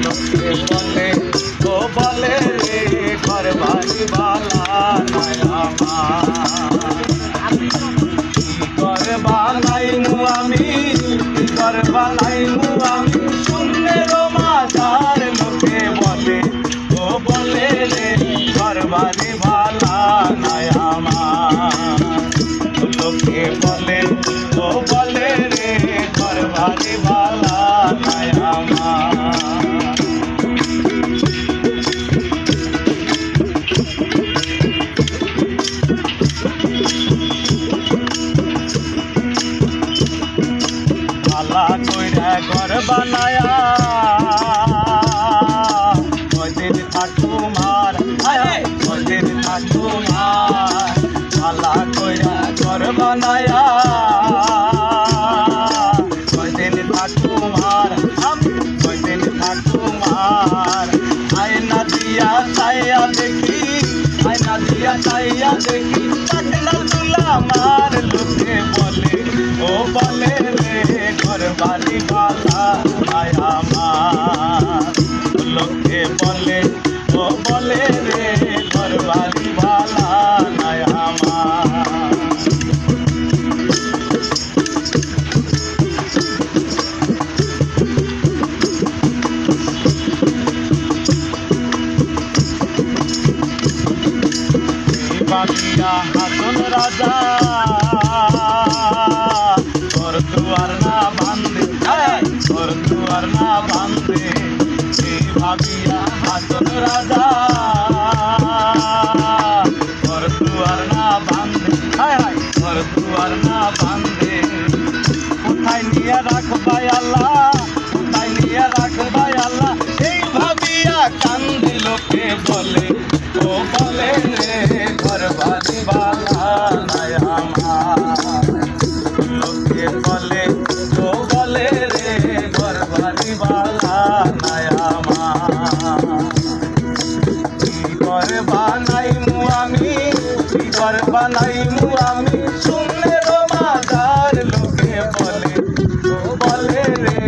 লোকে বলে ও বলে রে ঘর বাড়ি বালা নাই আমার। কি ঘর বানাইমু আমি, কি ঘর বানাইমু আমি শূন্যের মাঝার। লোকে বলে ও বলে রে ঘর বাড়ি বালা নাই আমার। লোকে বলে ও বলে রে ঘর বাড়ি বালা নাই আমার। ভালা কইরা ঘর বানায়া কয়দিন ঠাকুমার, কয়দিন ঠাকুমার। ভালা কইরা ঘর বানায়া কয়দিন ঠাকুমার, আমি কয়দিন ঠাকুমার। আয়না দিয়া চাইয়া দেখি, আয়না দিয়া চাইয়া দেখি পাটনা তুলা আমার। লোকে বলে ও বলে রে ঘর বাড়ি বালা নাই আমার। লোকে বলে ও বলে রে ঘর বাড়ি বালা নাই আমার। বাবিয়া হাসন রাজা তোর দুয়ার না বান্ধে, তোর দুয়ার না বান্ধে। ভাবিয়া হাসন রাজা তোর দুয়ার না বান্ধে, তোর দুয়ার না বান্ধে। কোথায় নিয়ে রাখবাই আল্লাহ, কোথায় নিয়ে রাখবাই আল্লাহ এই ভাবিয়া কান্দি। লোকে বলে ও বলে রে ঘর বাড়ি বালা নাই আমার। লোকে বলে ও বলে রে ঘর বাড়ি বালা নাই আমার। কি ঘর বানাইমু আমি, কি ঘর বানাইমু আমি শূন্যের মাঝার। লোকে বলে ও বলে রে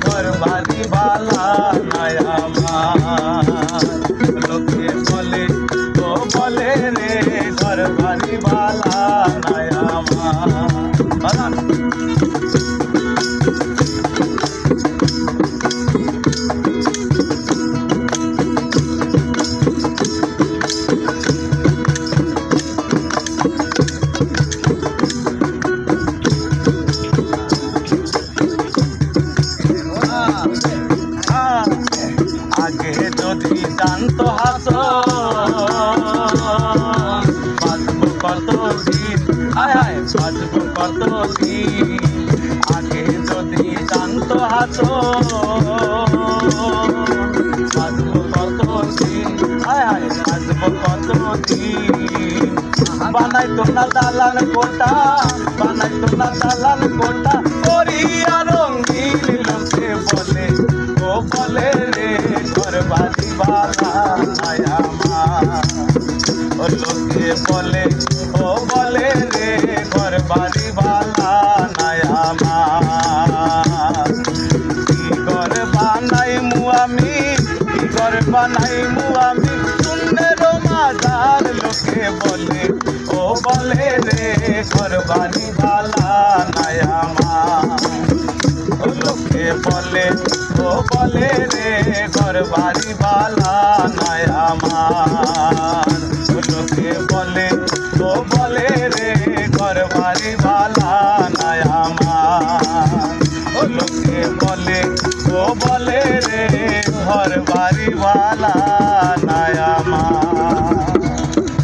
ঘর বাড়ি বালা নাই আমার। লোকে বলে ও বলে রে ঘর বাড়ি বালা নাই আমার। আগে যদি জানতো হাস বাঁচবো কত দিন, বাঁচবো কত দিন। আগে যদি জানতো হাস বাঁচবো কত দিন, বাঁচবো কত দিন। বানাইতো না দালান কোটা, বানাইতো না দালান কোটা করিয়া রঙিন। লোকে বলে ও বলে রে ঘর বাড়ি বালা নাই আমার। লোকে বলে ও বলে রে ঘর বাড়ি বালা নাই আমার। কি ঘর বানাইমু আমি, কি ঘর বানাইমু আমি শূন্যের মাঝার। লোকে বলে ও বলে রে ঘর বাড়ি বালা নাই আমার। লোকে বলে ও বলে রে ঘর বাড়ি বালা নাই আমার। লোকে বলে ও বলে রে ঘর বাড়ি বালা নাই আমার। লোকে বলে ও বলে রে ঘর বাড়ি বালা